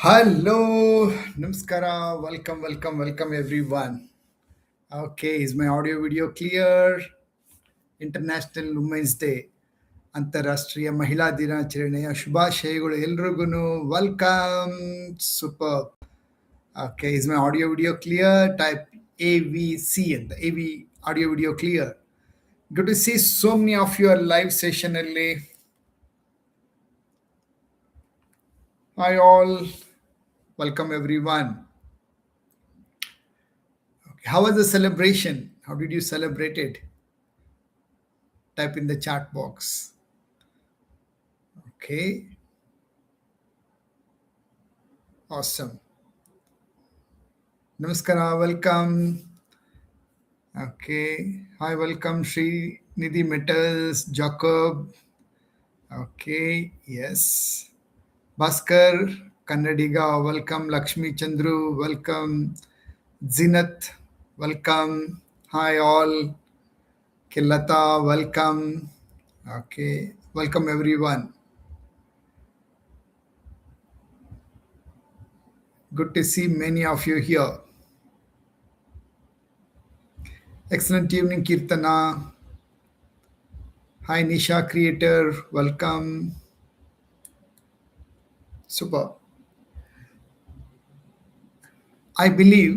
Hello, Namaskara, welcome everyone. Okay, is my audio video clear? International Women's Day, ಅಂತಾರಾಷ್ಟ್ರೀಯ ಮಹಿಳಾ ದಿನಾಚರಣೆಯ ಶುಭಾಶಯಗಳು ಎಲ್ರಿಗೂ welcome super. Okay, is my audio video clear? Type AVC and the AV audio video clear. Good to see so many of you are live session ಅಲ್ಲಿ. Hi all, welcome everyone. How was the celebration? How did you celebrate it? Type in the chat box. Okay, awesome. Namaskara, welcome. Okay, hi, welcome Sri Nidhi Metals, Jacob. Okay, yes. Bhaskar, Kannadiga, welcome. Lakshmi Chandru, welcome. Zinat, welcome. Hi, all. Kilata, welcome. Okay, welcome everyone. Good to see many of you here. Excellent evening, Kirtana. Hi, Nisha Creator. Welcome. Super. I believe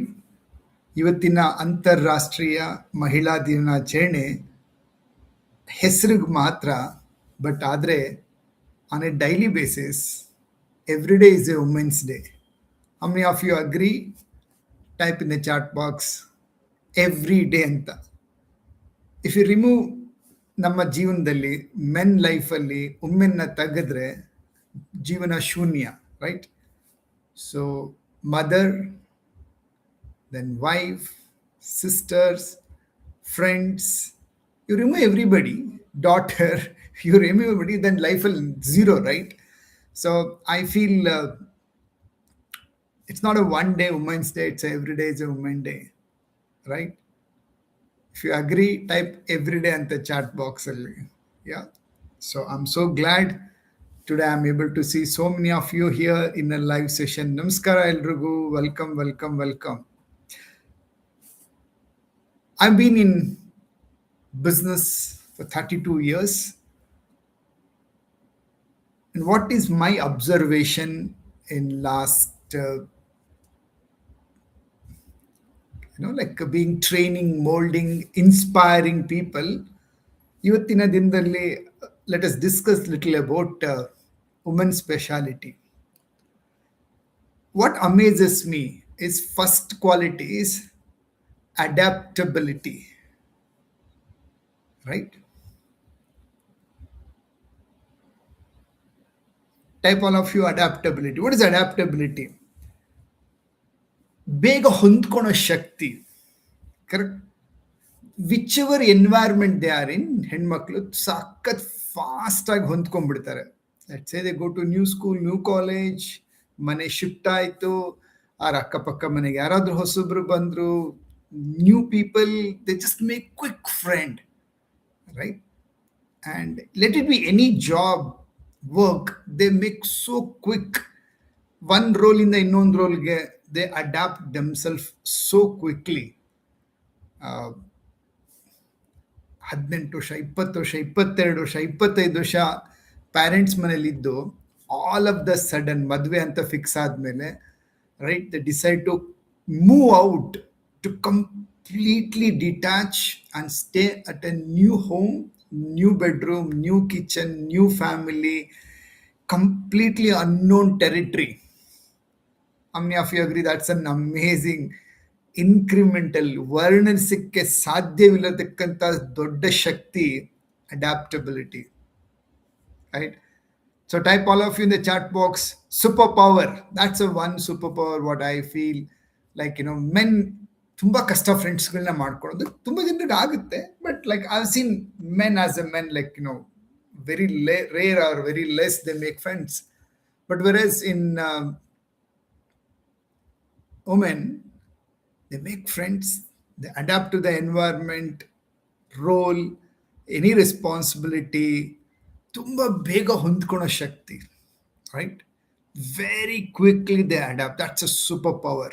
ಇವತ್ತಿನ ಅಂತಾರಾಷ್ಟ್ರೀಯ ಮಹಿಳಾ ದಿನಾಚರಣೆ ಹೆಸರಿಗೆ ಮಾತ್ರ, but ಆದರೆ on a daily basis every day is a women's day. How many of you agree? Type in the chat box every day ಅಂತ. If you remove ನಮ್ಮ ಜೀವನದಲ್ಲಿ ಮೆನ್ ಲೈಫಲ್ಲಿ ವುಮೆನ್ನ ತೆಗೆದ್ರೆ ಜೀವನ ಶೂನ್ಯ, right? So mother, then wife, sisters, friends, you remove everybody, daughter, you remove everybody, then life will zero, right? So I feel it's not a one day Women's Day, it's every day is a Women Day, right? If you agree, type every day in the chat box. Yeah. So I'm so glad today I'm able to see so many of you here in a live session. Namaskara elrigu, welcome. I've been in business for 32 years. And what is my observation in last, like being training, molding, inspiring people, ಇವತ್ತಿನ ದಿನದಲ್ಲಿ let us discuss little about women's speciality. What amazes me is first quality is adaptability, right? Type all of you adaptability. What is adaptability? ಬೇಗ ಹೊಂದ್ಕೊಳೋ ಶಕ್ತಿ, correct? Whichever environment they are in, ಹೆಣ್ಮಕ್ಳು ಸಖತ್ fast ಆಗಿ ಹೊಂದ್ಕೊಂಡ್ಬಿಡ್ತಾರೆ. Let's say they go to new school, new college, ಮನೆ shift ಆಯಿತು, ಅವ್ರ ಅಕ್ಕಪಕ್ಕ ಮನೆಗೆ ಯಾರಾದರೂ ಹೊಸಬ್ರು ಬಂದರು, new people, they just make quick friend, right? And let it be any job, work, they make so quick. One ರೋಲಿಂದ ಇನ್ನೊಂದು ರೋಲ್ಗೆ they adapt themself so quickly. 18 ವರ್ಷ, 20 ವರ್ಷ, 22 ವರ್ಷ, 25 ವರ್ಷ ಪ್ಯಾರೆಂಟ್ಸ್ ಮನೇಲಿದ್ದು ಆಲ್ ಆಫ್ ದ ಸಡನ್ ಮದುವೆ ಅಂತ ಫಿಕ್ಸ್ ಆದಮೇಲೆ, right, the decide to move out, to completely detach and stay at a new home, new bedroom, new kitchen, new family, completely unknown territory. How many of you agree that's an amazing incremental, ವರ್ಣಿಸಕ್ಕೆ ಸಾಧ್ಯವಿಲ್ಲತಕ್ಕಂಥ ದೊಡ್ಡ ಶಕ್ತಿ adaptability, right? So type all of you in the chat box superpower. That's a one superpower what I feel like, men ತುಂಬಾ ಕಷ್ಟ ಫ್ರೆಂಡ್ಸ್ಗಳನ್ನ ಮಾಡ್ಕೊಳ್ಳೋದು ತುಂಬಾ ಜನರಿಗೆ ಆಗುತ್ತೆ, but like I have scene men as A men, like very rare or very less they make friends. But whereas in women, they make friends, they adapt to the environment, role, any responsibility, ತುಂಬಾ ಬೇಗ ಹೊಂದ್ಕೊಳ್ಳೋ ಶಕ್ತಿ, right? Very quickly they adapt. That's a superpower.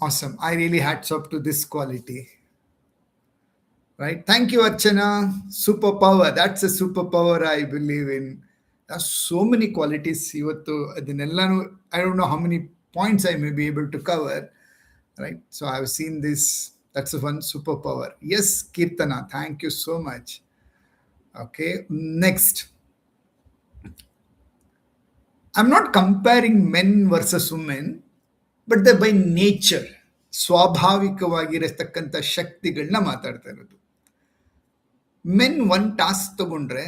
Awesome. I really hats off to this quality. Right. Thank you, Archana. Superpower. That's a superpower I believe in. There's so many qualities. ಇವತ್ತು ಅದನ್ನೆಲ್ಲಾನು I don't know how many points I may be able to cover. Right. So I've seen this. That's one superpower. Yes, Kirtana. Thank you so much. Okay. Next. I'm not comparing men versus women, but they're by nature. ಸ್ವಾಭಾವಿಕವಾಗಿರತಕ್ಕಂಥ ಶಕ್ತಿಗಳನ್ನ ಮಾತಾಡ್ತಾ ಇರೋದು. Men one task ತಗೊಂಡ್ರೆ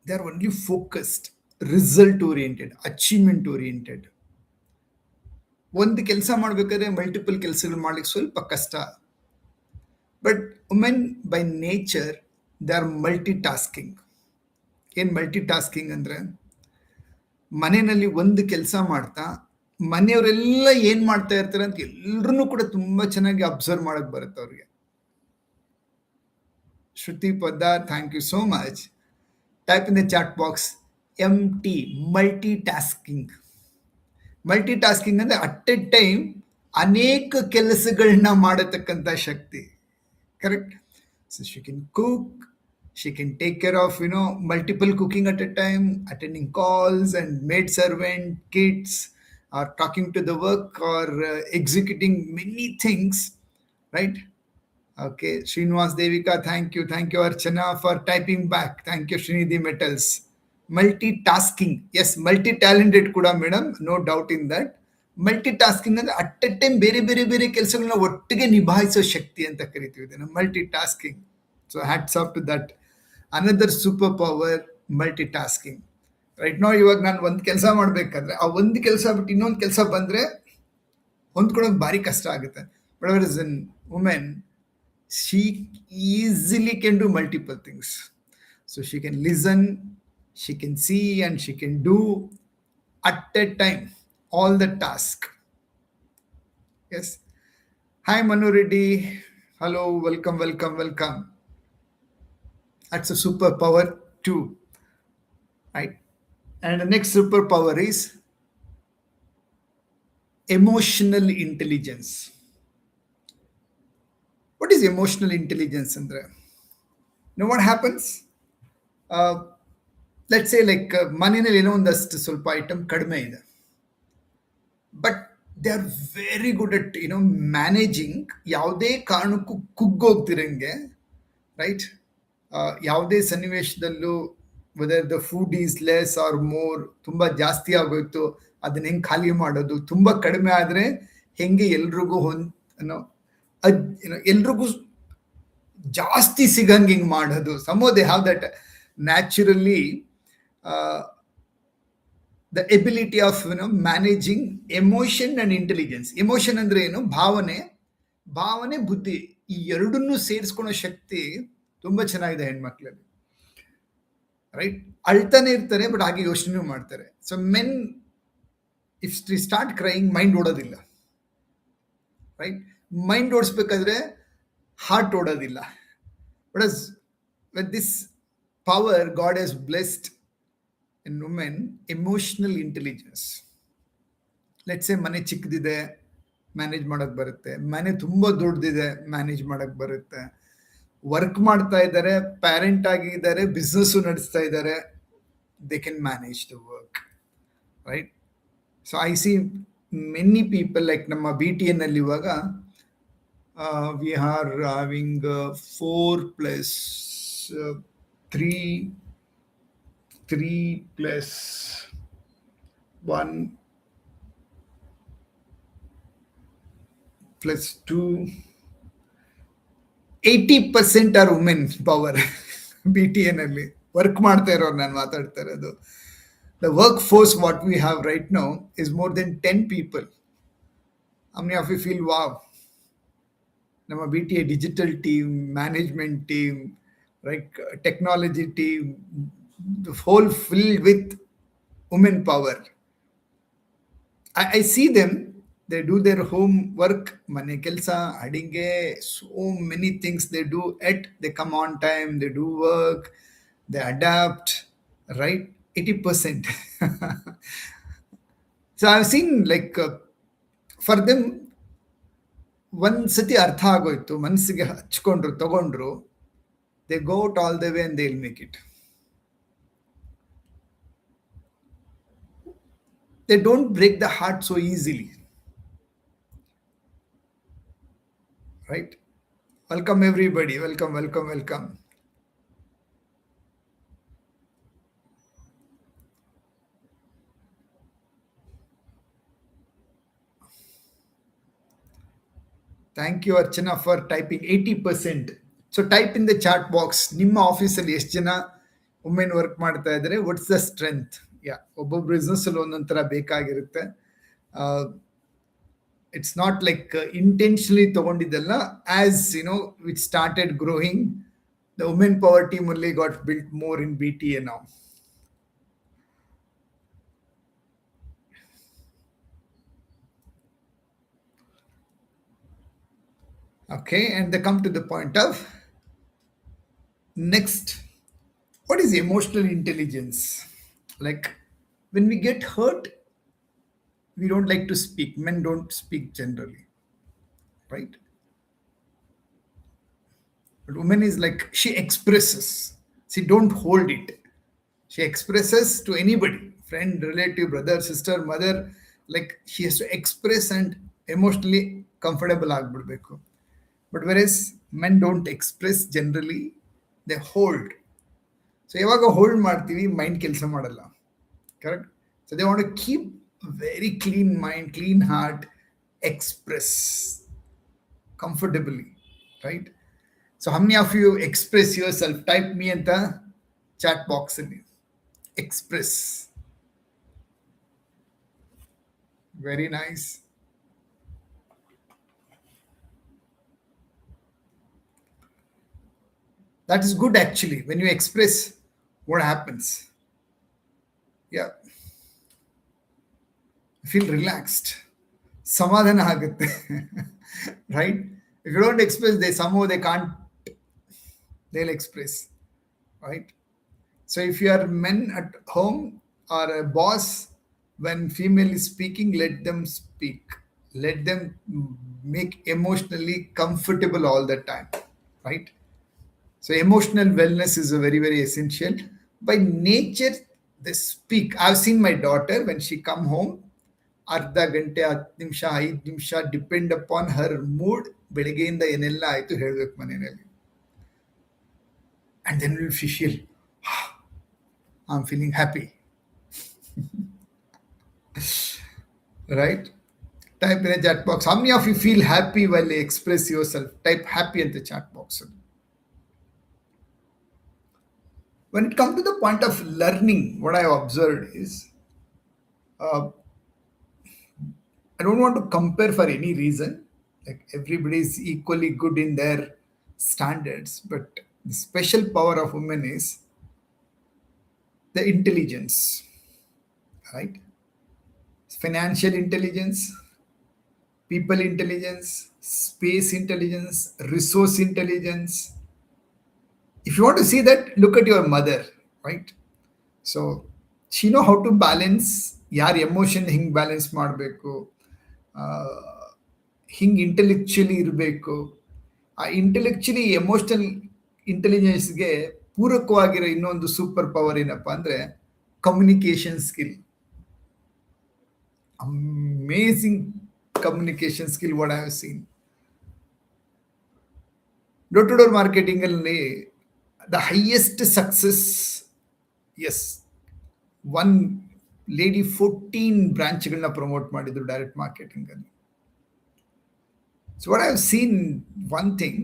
they are only focused, result oriented, achievement oriented. ಒಂದು ಕೆಲಸ ಮಾಡಬೇಕಾದ್ರೆ multiple ಕೆಲಸಗಳು ಮಾಡ್ಲಿಕ್ಕೆ ಸ್ವಲ್ಪ ಕಷ್ಟ. But women by nature they are multi tasking. ಏನು ಮಲ್ಟಿ ಟಾಸ್ಕಿಂಗ್ ಅಂದರೆ, ಮನೆಯಲ್ಲಿ ಒಂದು ಕೆಲಸ ಮಾಡ್ತಾ ಮನೆಯವರೆಲ್ಲ ಏನು ಮಾಡ್ತಾ ಇರ್ತಾರೆ ಅಂತ ಎಲ್ಲರೂ ಕೂಡ ತುಂಬ ಚೆನ್ನಾಗಿ ಅಬ್ಸರ್ವ್ ಮಾಡಕ್ಕೆ ಬರುತ್ತೆ ಅವ್ರಿಗೆ. Shruti Poddar, thank you so much. Type in the chat box MT, multitasking. Multitasking ಅಂದರೆ ಅಟ್ ಎ ಟೈಮ್ ಅನೇಕ ಕೆಲಸಗಳನ್ನ ಮಾಡತಕ್ಕಂಥ ಶಕ್ತಿ. Correct. So she can cook, she can take care of multiple cooking at a time, attending calls and maid servant, kids, or talking to the work, or executing many things, right? Okay, Srinivas Devika, thank you. Thank you, Archana, for typing back. Thank you, Srinidhi Metals. Multitasking. Yes, multi-talented kuda, madam. No doubt in that. Multitasking ಅಂದ್ರೆ at a time ಬೇರೆ ಬೇರೆ ಬೇರೆ ಕೆಲಸಗಳನ್ನ ಒಟ್ಟಿಗೆ ನಿಭಾಯಿಸೋ ಶಕ್ತಿ ಅಂತ ಕರಿತೀವಿ ಇದನ್ನು, multitasking. So hats off to that. Another super power, multitasking. Right ನಾವು ಇವಾಗ ನಾನು ಒಂದು ಕೆಲಸ ಮಾಡಬೇಕಾದ್ರೆ ಆ ಒಂದು ಕೆಲಸ ಬಿಟ್ಟು ಇನ್ನೊಂದು ಕೆಲಸ ಬಂದರೆ ಹೊಂದ್ಕೊಳೋಕೆ ಭಾರಿ ಕಷ್ಟ ಆಗುತ್ತೆ. But hour is N women, she easily can do multiple things. So she can listen, she can see, and she can do at a time all the task. Yes. Hi Manu Reddy. Hello, welcome, welcome, welcome. That's a superpower too. Right. And the next superpower is emotional intelligence. What is emotional intelligence, Andra? Now what happens? Let's say like ಮನೆಯಲ್ಲಿ ಏನೋ ಒಂದಷ್ಟು ಸ್ವಲ್ಪ item ಕಡಿಮೆ ಇದೆ, but they are very good at managing. ಯಾವುದೇ ಕಾರಣಕ್ಕೂ ಕುಗ್ಗೋಗ್ತಿರಂಗೆ, right? ಯಾವುದೇ ಸನ್ನಿವೇಶದಲ್ಲೂ whether the food is less or more, ತುಂಬ ಜಾಸ್ತಿ ಆಗೋಯ್ತು ಅದನ್ನ ಹೆಂಗೆ ಖಾಲಿ ಮಾಡೋದು, ತುಂಬ ಕಡಿಮೆ ಆದರೆ ಹೆಂಗೆ ಎಲ್ರಿಗೂ ಎಲ್ರಿಗೂ ಜಾಸ್ತಿ ಸಿಗಂಗೆ ಹಿಂಗೆ ಮಾಡೋದು. Some they have that naturally the ability of managing emotion and intelligence. Emotion ಅಂದ್ರೆ ಏನು? ಭಾವನೆ, ಭಾವನೆ, ಬುದ್ಧಿ, ಈ ಎರಡನ್ನೂ ಸೇರಿಸ್ಕೊಳೋ ಶಕ್ತಿ ತುಂಬಾ ಚೆನ್ನಾಗಿದೆ ಹೆಣ್ಮಕ್ಳಲ್ಲಿ, ರೈಟ್? ಅಳ್ತಾನೆ ಇರ್ತಾರೆ ಬಟ್ ಹಾಗೆ ಯೋಚನೆ ಮಾಡ್ತಾರೆ. So men if start crying, mind ಓಡೋದಿಲ್ಲ, ರೈಟ್? ಮೈಂಡ್ ಓಡಿಸ್ಬೇಕಾದ್ರೆ ಹಾರ್ಟ್ ಓಡೋದಿಲ್ಲ. But with this power God has blessed in women emotional intelligence. Let's say ಮನೆ ಚಿಕ್ಕದಿದೆ, ಮ್ಯಾನೇಜ್ ಮಾಡಕ್ ಬರುತ್ತೆ. ಮನೆ ತುಂಬಾ ದೊಡ್ಡದಿದೆ, ಮ್ಯಾನೇಜ್ ಮಾಡಕ್ ಬರುತ್ತೆ. ವರ್ಕ್ ಮಾಡ್ತಾ ಇದ್ದಾರೆ, ಪ್ಯಾರೆಂಟ್ ಆಗಿದ್ದಾರೆ, ಬಿಸ್ನೆಸ್ಸು ನಡೆಸ್ತಾ ಇದ್ದಾರೆ, they can manage the work, right? So I see many people like ನಮ್ಮ BTN ಅಲ್ಲಿ ಇವಾಗ we are having 4 plus 3 plus 1 plus 2, 80% or women power. BTN ಅಲ್ಲಿ ವರ್ಕ್ ಮಾಡ್ತಾ ಇರೋರು ನಾನು ಮಾತಾಡ್ತಾ ಇರೋದು. The workforce what we have right now is more than 10 people. How many of you feel wow? ನಮ್ಮ BTA digital team, management team, right, technology team, the whole filled with women power. I see them, they do their homework, mane kelsa, adinge, so many things they do it. They come on time, they do work, they adapt, right? 80%. So I've seen like for them ಒಂದ್ ಸತಿ ಅರ್ಥ ಆಗೋಯ್ತು, ಮನಸ್ಸಿಗೆ ಹಚ್ಕೊಂಡ್ರು, ತಗೊಂಡ್ರು, they go out all the way and they will make it. They don't break the heart so easily, right? Welcome everybody, welcome, welcome, welcome. Thank you Archana for typing 80%. So type in the chat box, ನಿಮ್ಮ ಆಫೀಸಲ್ಲಿ ಎಷ್ಟು ಜನ women work ಮಾಡ್ತಾ ಇದ್ದಾರೆ, what's the strength. ಯಾ, ಒಬ್ಬೊಬ್ಬ business ಅಲ್ಲಿ ಒಂದೊಂಥರ ಬೇಕಾಗಿರುತ್ತೆ. ಇಟ್ಸ್ ನಾಟ್ ಲೈಕ್ ಇಂಟೆನ್ಷನಲಿ ತಗೊಂಡಿದ್ದಲ್ಲ. As you know which started growing, the women power team only got built more in BTA now. Okay, and they come to the point of next, what is emotional intelligence? Like when we get hurt, we don't like to speak. Men don't speak generally, right? But woman is like, she expresses. She don't hold it. She expresses to anybody, friend, relative, brother, sister, mother. Like she has to express and emotionally comfortable ಆಗ್ಬಿಡ್ಬೇಕು. But whereas men don't express generally, they hold. So ಯಾವಾಗ hold ಮಾಡ್ತೀವಿ, mind ಕೆಲಸ ಮಾಡಲ್ಲ. Correct? So they want to keep very clean mind, clean heart, express comfortably, right? So how many of you express yourself? Type me in the chat box and express. Very nice. That is good actually. When you express, what happens? Yeah. Feel relaxed. Samadhana ಆಗುತ್ತೆ. Right? If you don't express, somehow they can't, they'll express. Right? So if you are men at home or a boss, when female is speaking, let them speak. Let them make emotionally comfortable all the time. Right? So emotional wellness is a very, very essential. By nature, they speak. I've seen my daughter when she come home, ಅರ್ಧ ಗಂಟೆ, 10 ನಿಮಿಷ, 5 ನಿಮಿಷ, depend upon ಹರ್ mood, ಬೆಳಗ್ಗೆಯಿಂದ ಏನೆಲ್ಲ ಆಯ್ತು ಹೇಳ್ಬೇಕು ಮನೆಯಲ್ಲಿ. And then we'll feel, I'm feeling happy. Right? Type in the chat box. How many of you feel happy while you express yourself? Type happy in the chat box. When it comes to the point of learning, what I have observed is, I don't want to compare for any reason. Like everybody is equally good in their standards, but the special power of women is the intelligence, right? Financial intelligence, people intelligence, space intelligence, resource intelligence. If you want to see that, look at your mother, right? So she know how to balance, ಯಾರ emotion ಹಿಂಗೆ balance ಮಾಡಬೇಕು, ಹಿಂಗೆ intellectually ಇರಬೇಕು. ಆ intellectually emotional ಇಂಟೆಲಿಜೆನ್ಸ್ಗೆ ಪೂರಕವಾಗಿರೋ ಇನ್ನೊಂದು super power ಏನಪ್ಪ ಅಂದರೆ communication skill. Amazing communication skill what I have seen. Door to door ಮಾರ್ಕೆಟಿಂಗಲ್ಲಿ the highest success, yes, one lady 14 ಬ್ರಾಂಚ್ಗಳನ್ನ ಪ್ರಮೋಟ್ ಮಾಡಿದ್ರು ಡೈರೆಕ್ಟ್ ಮಾರ್ಕೆಟಿಂಗ್ ಅಲ್ಲಿ. So what I have seen one thing,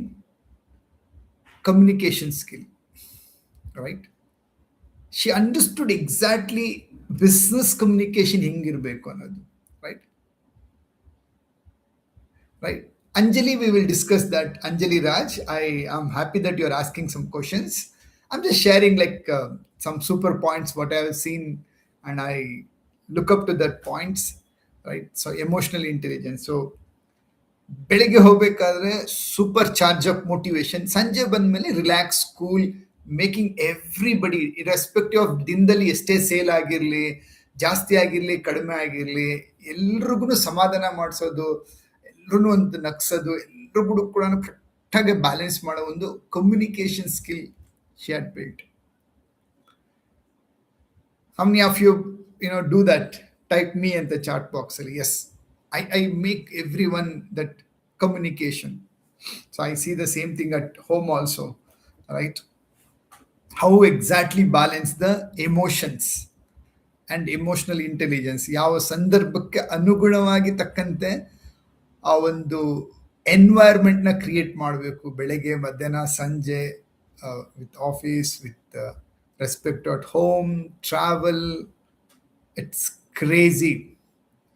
communication skill, right? She understood exactly business communication ಹೆಂಗಿರಬೇಕು ಅನ್ನೋದು, right? Right? Anjali, we will discuss that. Anjali Raj, I am happy that you are asking some questions. I'm just sharing like some super points what I have seen, and I look up to that points, right? So emotional intelligence. So ಬೆಳಿಗ್ಗೆ ಹೋಗ್ಬೇಕಾದ್ರೆ super charge up motivation, ಸಂಜೆ ಬಂದ ಮೇಲೆ relax, cool, making everybody irrespective of ದಿನದಲ್ಲಿ ಎಷ್ಟೇ sale ಆಗಿರಲಿ, ಜಾಸ್ತಿ ಆಗಿರಲಿ, ಕಡಿಮೆ ಆಗಿರಲಿ, ಎಲ್ರಿಗೂ ಸಮಾಧಾನ ಮಾಡಿಸೋದು, ಎಲ್ಲರೂ ಒಂದು ನಗ್ಸೋದು, ಎಲ್ರಿಗೂ ಕೂಡ ಕರೆಕ್ಟಾಗಿ ಬ್ಯಾಲೆನ್ಸ್ ಮಾಡೋ ಒಂದು communication skill she had built. How many of you do that? Type me in the chat box. Yes, I make everyone that communication. So I see the same thing at home also, right? How exactly balance the emotions and emotional intelligence. ಯಾವ ಸಂದರ್ಭಕ್ಕೆ ಅನುಗುಣವಾಗಿ ತಕ್ಕಂತೆ ಆ ಒಂದು ಎನ್ವೈರ್ಮೆಂಟ್ನ create ಮಾಡಬೇಕು, ಬೆಳಗ್ಗೆ, ಮಧ್ಯಾಹ್ನ, ಸಂಜೆ, with office, with respect at home, travel. It's crazy.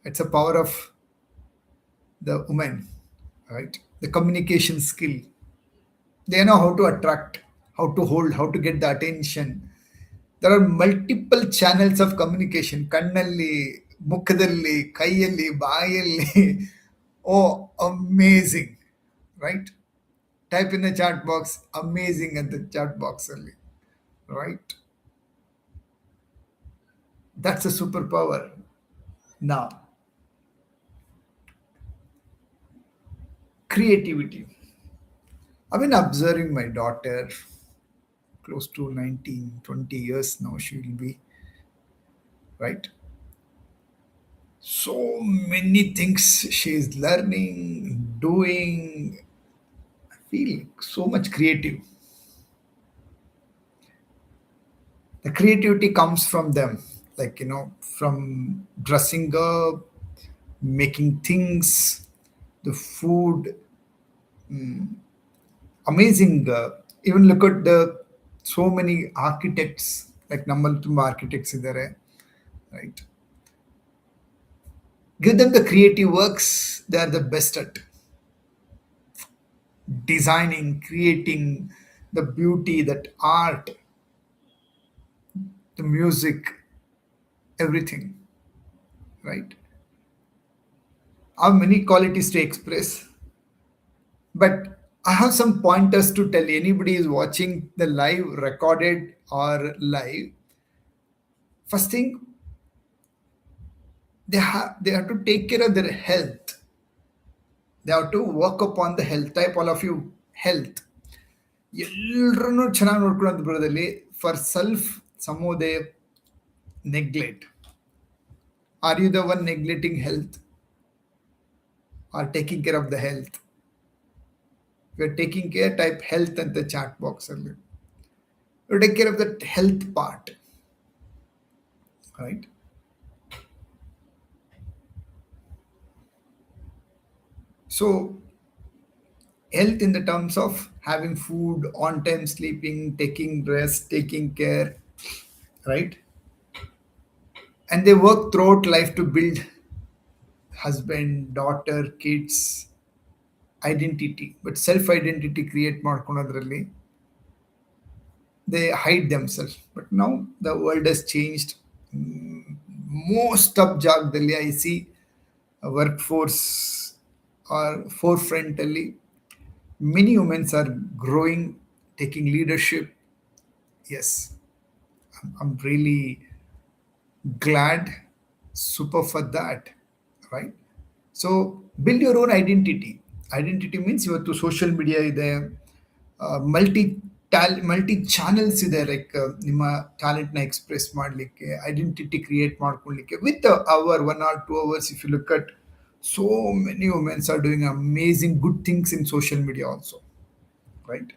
It's a power of the woman, right? The communication skill. They know how to attract, how to hold, how to get the attention. There are multiple channels of communication. Kannalli, mukhadalli, kaiyalli, baayalli. Oh, amazing, right? Type in the chat box, amazing at the chat box only, right? That's a superpower. Now, creativity. I've been observing my daughter close to 19, 20 years now. She will be, right? So many things she is learning, doing. I feel so much creative. The creativity comes from them, like, from dressing up, making things, the food. Amazing. Even look at the so many architects, like ನಮ್ಮಲ್ಲಿ ತುಂಬ architects ಇದ್ದಾರೆ, right? Give them the creative works, they are the best at designing, creating the beauty, that art, the music, everything, right? How many qualities to express. But I have some pointers to tell anybody is watching the live, recorded or live. First thing, they have to take care of their health. They have to work upon the health. Type all of you, health. ಎಲ್ಲರನ್ನು ಚೆನ್ನಾಗಿ ನೋಡ್ಕೊಳ್ಳೋದು ಬರೋದಲ್ಲಿ for self ಸಮೋದೇ neglect. Are you the one neglecting health or taking care of the health? You are taking care, type health ಅಂತ chat box ಅಲ್ಲಿ. You take care of that health part, right? So health in the terms of having food, on time sleeping, taking rest, taking care, right? And they work throughout life to build husband, daughter, kids, identity. But self identity create ಮಾಡ್ಕೊಳೋದ್ರಲ್ಲಿ they hide themselves. But now the world has changed. Most of ಜಾಗದಲ್ಲಿ I see a workforce or forefront ಅಲ್ಲಿ many women are growing, taking leadership. Yes, I'm really glad, super for that, right? So build your own identity. Identity means ಇವತ್ತು social media ಇದೆ, multi multi channels ಇದೆ, like ನಿಮ್ಮ ಟ್ಯಾಲೆಂಟ್ನ express ಮಾಡಲಿಕ್ಕೆ, identity create ಮಾಡ್ಕೊಳ್ಳಿಕ್ಕೆ with our 1 or 2 hours. If you look at, so many women are doing amazing good things in social media also, right?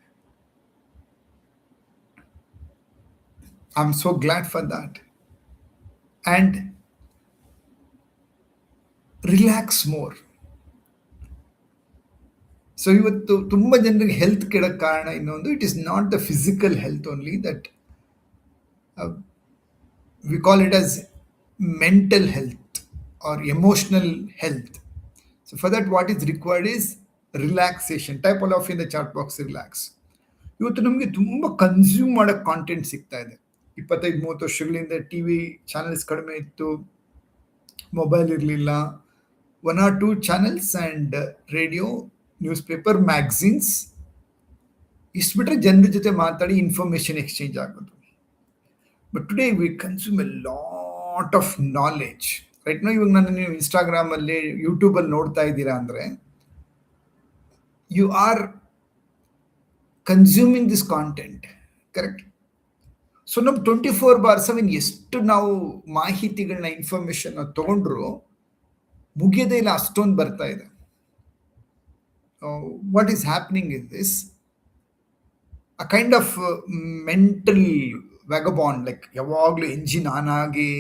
I'm so glad for that. And relax more. So ಇವತ್ತು ತುಂಬ ಜನರಿಗೆ health ಕೆಡಕ್ಕೆ ಕಾರಣ ಇನ್ನೊಂದು, it is not the physical health only, that we call it as mental health or emotional health. So for that what is required is relaxation. Type all of in the chat box, relax. ಇವತ್ತು ನಮಗೆ ತುಂಬ consume ಮಾಡೋಕ್ಕೆ content ಸಿಗ್ತಾ ಇದೆ. 25-30 ವರ್ಷಗಳಿಂದ T V channels ಕಡಿಮೆ ಇತ್ತು, mobile ಇರಲಿಲ್ಲ. 1 or 2 channels and radio, newspaper, magazines, ಇಷ್ಟು ಬಿಟ್ಟರೆ ಜನರ ಜೊತೆ ಮಾತಾಡಿ ಇನ್ಫಾರ್ಮೇಷನ್ ಎಕ್ಸ್ಚೇಂಜ್ ಆಗೋದು. But today we consume a lot of knowledge. Right no ಇವಾಗ ನಾನು ನೀವು ಇನ್ಸ್ಟಾಗ್ರಾಮಲ್ಲಿ ಯೂಟ್ಯೂಬಲ್ಲಿ ನೋಡ್ತಾ ಇದ್ದೀರಾ ಅಂದರೆ you are consuming this content, correct? So ನಮ್ಮ 24/7 ಎಷ್ಟು ನಾವು ಮಾಹಿತಿಗಳನ್ನ ಇನ್ಫಾರ್ಮೇಷನ್ ತಗೊಂಡ್ರು ಮುಗಿಯೋದೇ ಇಲ್ಲ, ಅಷ್ಟೊಂದು ಬರ್ತಾ ಇದೆ. What is happening is this a kind of mental vagabond, like ಯಾವಾಗಲೂ ಎಂಜಿನ್ ಆನ್ ಆಗೇ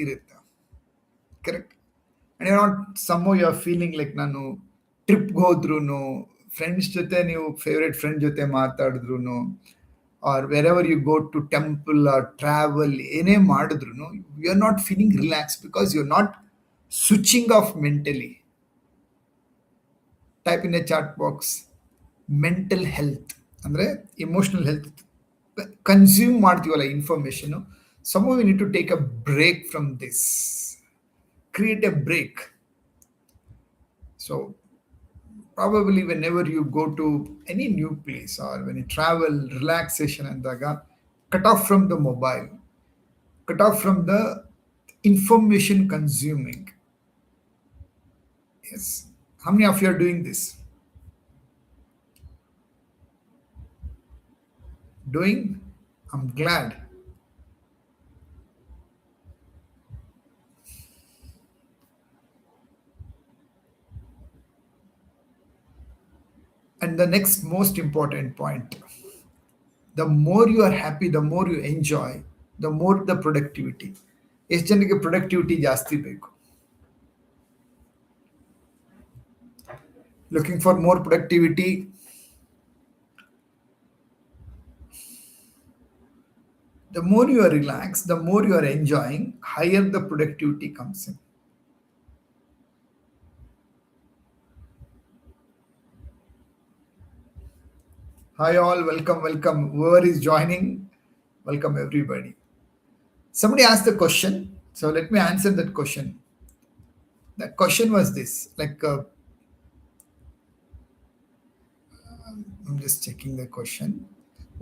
ಇರುತ್ತೆ, correct? And you not some you are feeling like ನಾನು ಟ್ರಿಪ್ಗೆ ಹೋದ್ರೂ, ಫ್ರೆಂಡ್ಸ್ ಜೊತೆ ನೀವು ಫೇವ್ರೆಟ್ ಫ್ರೆಂಡ್ ಜೊತೆ ಮಾತಾಡಿದ್ರು, or wherever you go to temple or travel, ಏನೇ ಮಾಡಿದ್ರು you are not feeling relax because you are not switching off mentally. Type in a chat box mental health ಅಂದರೆ emotional health. Consume ಮಾಡ್ತೀವಲ್ಲ ಇನ್ಫಾರ್ಮೇಷನು, some we need to take a break from this, create a break. So probably whenever you go to any new place or when you travel, relaxation andaga, cut off from the mobile, cut off from the information consuming. Yes, how many of you are doing this? Doing? I'm glad. And the next most important point, the more you are happy, the more you enjoy, the more the productivity. ಎಷ್ಟು ಜನಕ್ಕೆ productivity ಜಾಸ್ತಿ ಬೇಕು? Looking for more productivity? The more you are relaxed, the more you are enjoying, higher the productivity comes in. Hi all, welcome. Whoever is joining, welcome everybody. Somebody asked the question, so let me answer that question. That question was this, like I'm just checking the question.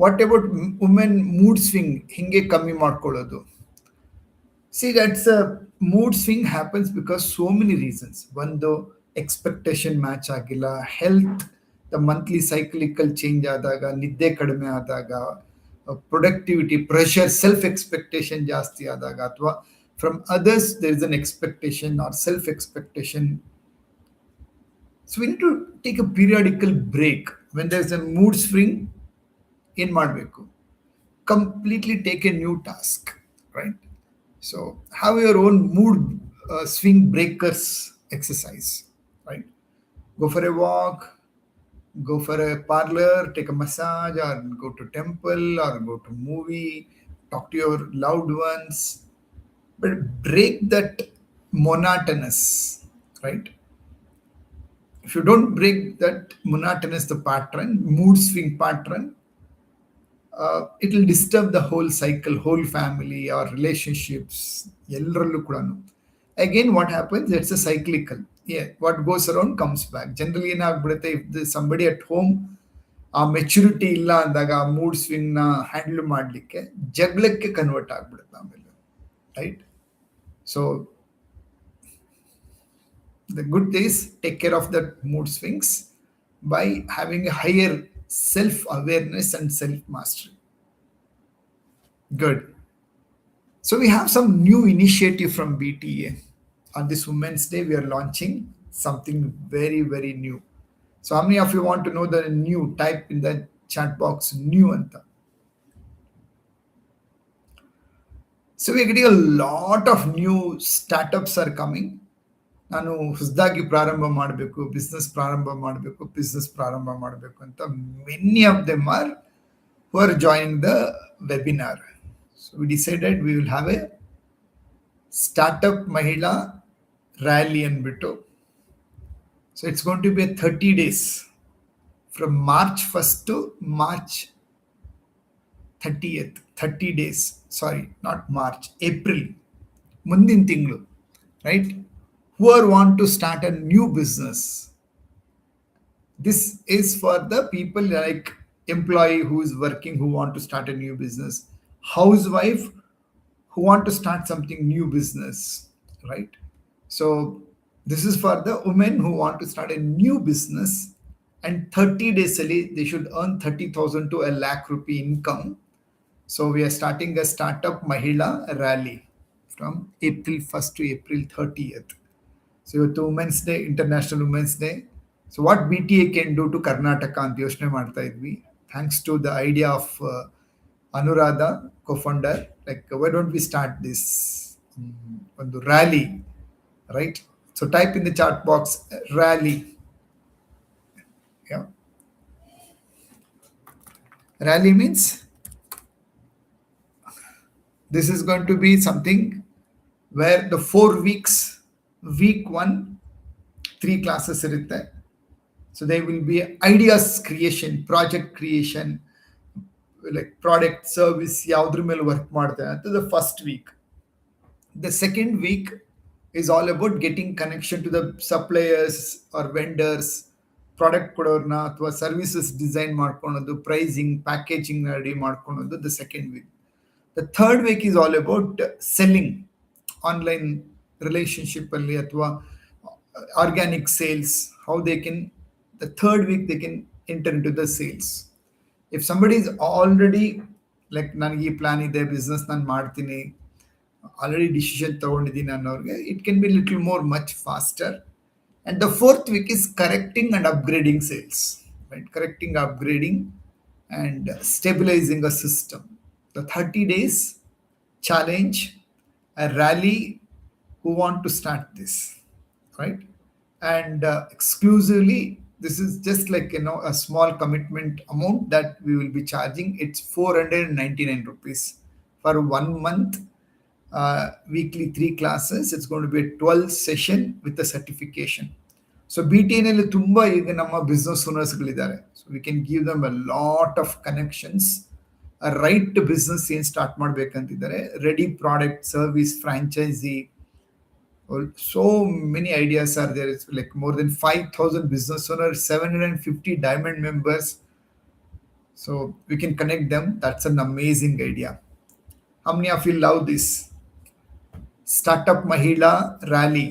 What about women mood swing hinge kammi ಮಾಡ್ಕೊಳ್ಳೋದು? See, that's a mood swing happens because so many reasons. ಒಂದು expectation match ಆಗಿಲ್ಲ, health the monthly cyclical change ಆದಾಗ, ನಿದ್ದೆ ಕಡಿಮೆ ಆದಾಗ, productivity pressure, self expectation ಜಾಸ್ತಿ ಆದಾಗ, ಅಥವಾ from others there is an expectation or self expectation. So we need to take a periodical break. When there is a mood swing, ಏನು ಮಾಡಬೇಕು? Completely take a new task, right? So have your own mood swing breakers exercise, right? Go for a walk, go for a parlor, take a massage, or go to temple, or go to movie, talk to your loved ones, but break that monotonous, right? If you don't break that monotonous, the pattern, mood swing pattern, it will disturb the whole cycle, whole family or relationships. ಎಲ್ಲರಲ್ಲೂ ಕೂಡ again what happens, it's a cyclical. Yeah, what goes around comes back. Generally ಏನಾಗ್ಬಿಡುತ್ತೆ, if somebody at home ಆ maturity ಇಲ್ಲ ಅಂದಾಗ ಆ mood swing ನ handle ಮಾಡಲಿಕ್ಕೆ ಜಗಳಕ್ಕೆ convert ಆಗ್ಬಿಡುತ್ತೆ ಆಮೇಲೆ, right? So the good is take care of that mood swings by having a higher self-awareness and self-mastery. Good. So we have some new initiative from BTA. On this Women's Day, we are launching something very, very new. So how many of you want to know the new? Type in the chat box new anta. So we're getting a lot of new startups are coming. ನಾನು ಹೊಸದಾಗಿ ಪ್ರಾರಂಭ ಮಾಡಬೇಕು, business ಪ್ರಾರಂಭ ಮಾಡಬೇಕು ಅಂತ many of them are who are joining the webinar. So we decided we will have a startup Mahila rally anbittu. So it's going to be a 30 days from March 1st to March 30th. 30 days. Sorry, not March, April. Mundin tinglu, right? Who want to start a new business? This is for the people like employee who is working who want to start a new business, housewife who want to start something new business, right? So this is for the women who want to start a new business, and 30 days they should earn 30,000 to a lakh rupee income. So we are starting a startup Mahila rally from April 1st to April 30th. So ಇವತ್ತು women's day, international women's day. So what B T A can do to Karnataka ಅಂತ ಯೋಚನೆ ಮಾಡ್ತಾ ಇದ್ವಿ. Thanks to the idea of Anuradha co-founder, like why don't we start this ಒಂದು rally, right? So type in the chat box rally. Yeah, rally means this is going to be something where the 4 weeks, week 1 3 classes irutte. So there will be ideas creation, project creation, like product service ಯಾವ್ದ್ರ ಮೇಲೆ work ಮಾಡ್ತಾರೆ ಅಂತ the first week. The second week is all about getting connection to the suppliers or vendors, product ಕೊಡೋರ್ನ ಅಥವಾ services design ಮಾಡ್ಕೊಳೋದು, pricing packaging ready ಮಾಡ್ಕೊಳೋದು the second week. The third week is all about selling, online relationship ಅಲ್ಲಿ ಅಥವಾ organic sales, how they can, the third week they can enter into the sales. If somebody is already like ನನಗೆ ಈ plan ಇದೆ, business ನಾನು ಮಾಡ್ತೀನಿ, already decision ತಗೊಂಡಿದ್ದೀನಿ ಅನ್ನೋರಿಗೆ, it can be little more much faster. And the fourth week is correcting and upgrading sales, right? Correcting, upgrading, and stabilizing a system. The 30 days challenge, a rally who want to start this, right? And exclusively, this is just like, a small commitment amount that we will be charging. It's 499 rupees for 1 month, weekly 3 classes. It's going to be a 12 session with a certification. So BTN ಅಲ್ಲಿ ತುಂಬಾ ಈಗ ನಮ್ಮ business ಓನರ್ಸ್ಗಳಿದ್ದಾರೆ. So we can give them a lot of connections. Right business ಏನು start ಮಾಡ್ಬೇಕಂತಿದ್ದಾರೆ, ready product, service, franchise, so many ideas are there. It's like more than 5,000 business owners, 750 diamond members. So we can connect them. That's an amazing idea. How many of you love this Startup Mahila Rally?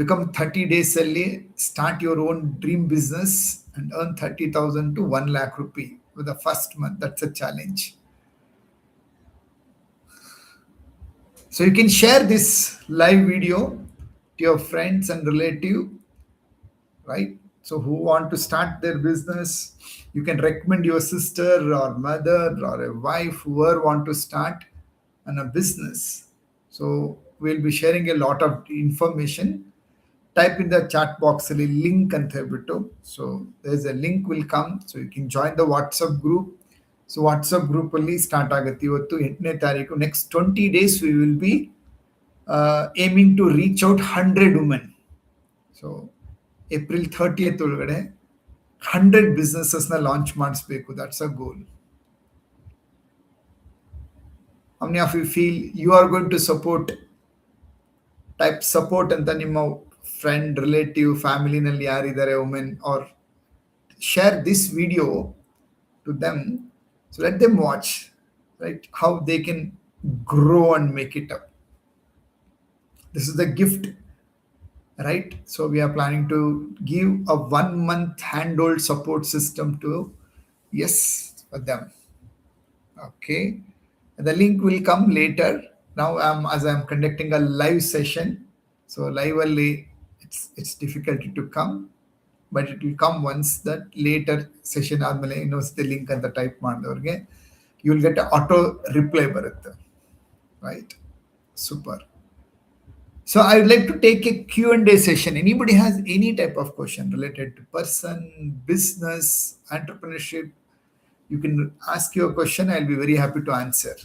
Become 30 days ಅಲ್ಲಿ start your own dream business and earn 30,000 to 1 lakh rupee with the first month. That's a challenge. So you can share this live video to your friends and relative, right? So who want to start their business, you can recommend your sister or mother or a wife, whoever want to start on a business. So we'll be sharing a lot of information. Type in the chat box ಅಲ್ಲಿ link ಅಂತ ಹೇಳ್ಬಿಟ್ಟು. So there is a link will come, so you can join the WhatsApp group. So WhatsApp group ಅಲ್ಲಿ start ಆಗುತ್ತೆ ಇವತ್ತು 8ನೇ ತಾರೀಕು. Next 20 days we will be aiming to reach out 100 women. So April 30th ಒಳಗಡೆ 100 businesses ನ launch ಮಾಡಿಸ್ಬೇಕು. That's a goal. How many of you feel you are going to support? Type support ಅಂತ ನಿಮ್ಮ friend, relative, ಫ್ಯಾಮಿಲಿನಲ್ಲಿ ಯಾರಿದ್ದಾರೆ women, or share this video to them. So let them watch, right, how they can grow and make it up. This is the gift, right? So we are planning to give a 1 month handhold support system to, yes, for them. Okay, the link will come later. Now as I'm conducting a live session, so live only, it's difficult to come, but it will come once that later session ಆದ್ಮೇಲೆ ಇನ್ನೊಂದ್ಸತಿ link ಅಂತ type ಮಾಡಿದವ್ರಿಗೆ you will get a auto reply ಬರುತ್ತೆ, right? Super. So I would like to take a Q&A session. Anybody has any type of question related to person, business, entrepreneurship, you can ask your question. I'll be very happy to answer.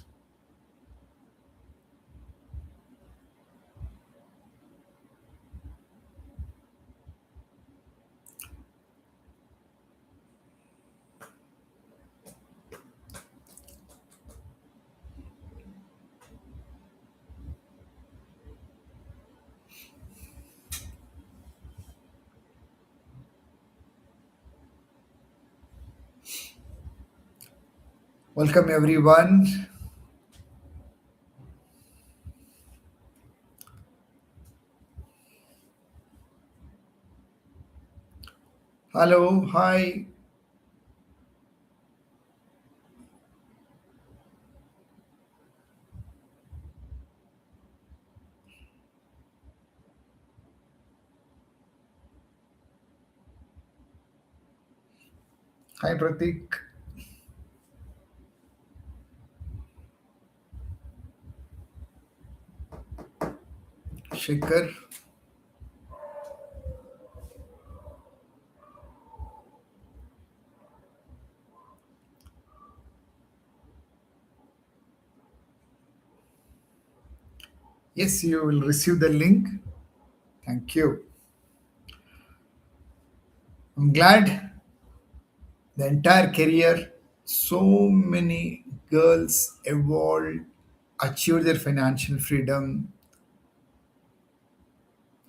Welcome everyone. Hello, hi. Hi Pratik, Shekhar. Yes, you will receive the link. Thank you. I'm glad the entire career, so many girls evolved, achieved their financial freedom,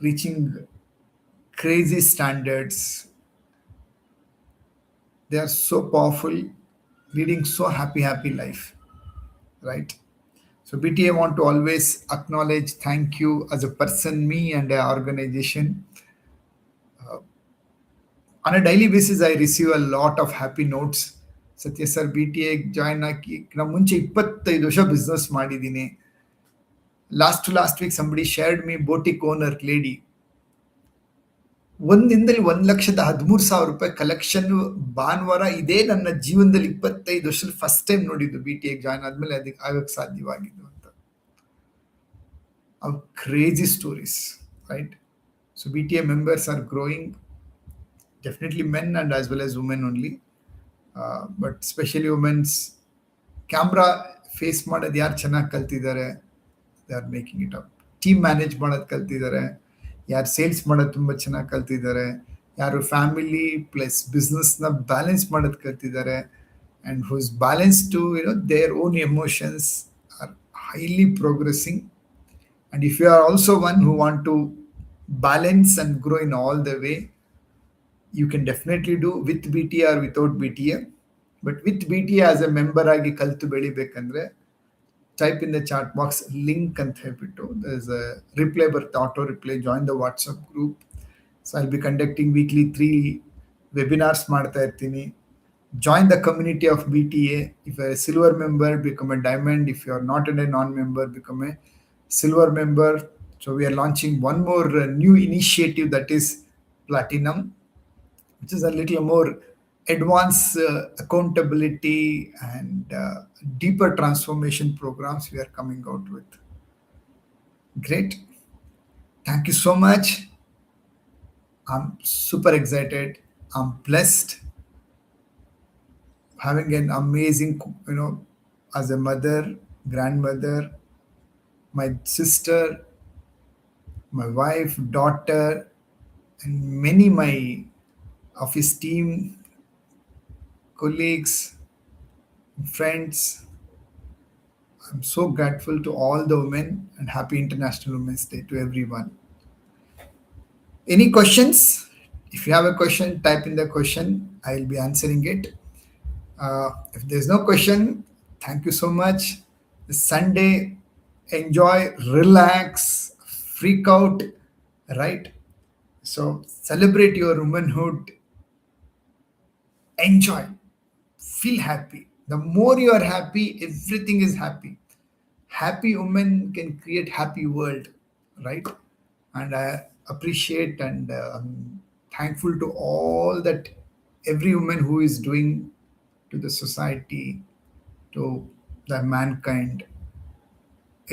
reaching crazy standards. They are so powerful, leading so happy life, right? So BTA want to always acknowledge, thank you as a person, me and the organization. On a daily basis, I receive a lot of happy notes. ಸತ್ಯ sir B T A join ಆಗಿ ನಾವು ಮುಂಚೆ 25 ವರ್ಷ business ಮಾಡಿದ್ದೀನಿ. Last week somebody ಶೇರ್ಡ್ me boutique owner lady ಒಂದ್ ದಿನದಲ್ಲಿ 1,13,000 ರೂಪಾಯಿ collection. ಭಾನುವಾರ ಇದೇ ನನ್ನ ಜೀವನದಲ್ಲಿ 25 ವರ್ಷದಲ್ಲಿ ಫಸ್ಟ್ ಟೈಮ್ ನೋಡಿದ್ದು. ಬಿ ಟಿ ಎ ಜಾಯ್ನ್ ಆದ್ಮೇಲೆ ಅದಕ್ಕೆ ಆಗಕ್ಕೆ ಸಾಧ್ಯವಾಗಿದ್ದು ಅಂತ. Of crazy stories, right? So B T A members are growing, definitely men and as well as women only. But specially women's camera face ಮಾಡೋದು ಯಾರು ಚೆನ್ನಾಗಿ ಕಲ್ತಿದ್ದಾರೆ, they are making it up. Team manage ಮಾಡೋದು ಕಲ್ತಿದ್ದಾರೆ, ಯಾರು sales ಮಾಡೋದು ತುಂಬ ಚೆನ್ನಾಗಿ ಕಲ್ತಿದ್ದಾರೆ, ಯಾರು ಫ್ಯಾಮಿಲಿ ಪ್ಲಸ್ ಬಿಸ್ನೆಸ್ನ ಬ್ಯಾಲೆನ್ಸ್ ಮಾಡೋದು ಕಲ್ತಿದ್ದಾರೆ, and whose balance to their own emotions are highly progressing. And if you are also one who want to balance and grow in all the way, you can definitely do with BTA or without BTA. But with BTA as a member ಆಗಿ ಕಲ್ತು ಬೆಳಿಬೇಕಂದ್ರೆ type in the chat box link ಅಂತ ಹೇಳ್ಬಿಟ್ಟು there's a reply ಬರುತ್ತೆ, auto reply, join the WhatsApp group. So I'll be conducting weekly 3 webinars ಮಾಡ್ತಾ ಇರ್ತೀನಿ. Join the community of BTA. If you're a silver member, become a diamond. If you're not a non-member, become a silver member. So we are launching one more new initiative, that is platinum, which is a little more advanced accountability and deeper transformation programs we are coming out with. Great. Thank you so much. I'm super excited. I'm blessed having an amazing, as a mother, grandmother, my sister, my wife, daughter, and many my office team, colleagues, friends. I'm so grateful to all the women and happy International Women's Day to everyone. Any questions? If you have a question, type in the question. I'll be answering it. If there's no question, thank you so much. It's Sunday, enjoy, relax, freak out, right? So celebrate your womanhood, enjoy, feel happy. The more you are happy, everything is happy. Happy women can create happy world, right? And I appreciate and I'm thankful to all that every woman who is doing to the society, to the mankind,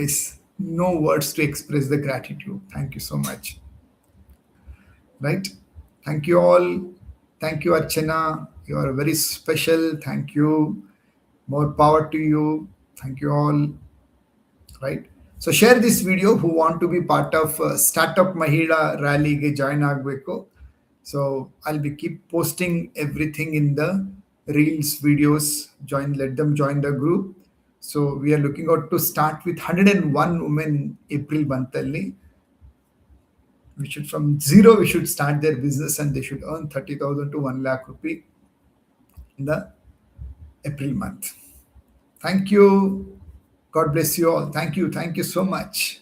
is no words to express the gratitude. Thank you so much. Right? Thank you all. Thank you, Archana. You are very special. Thank you. More power to you. Thank you all. Right? So share this video who want to be part of Startup Mahila Rally ge join agbeku. So I'll be keep posting everything in the reels videos. Let them join the group. So we are looking out to start with 101 women April monthly. We should from zero we should start their business and they should earn 30,000 to 1 lakh rupee in the April month. Thank you. God bless you all. Thank you. Thank you so much.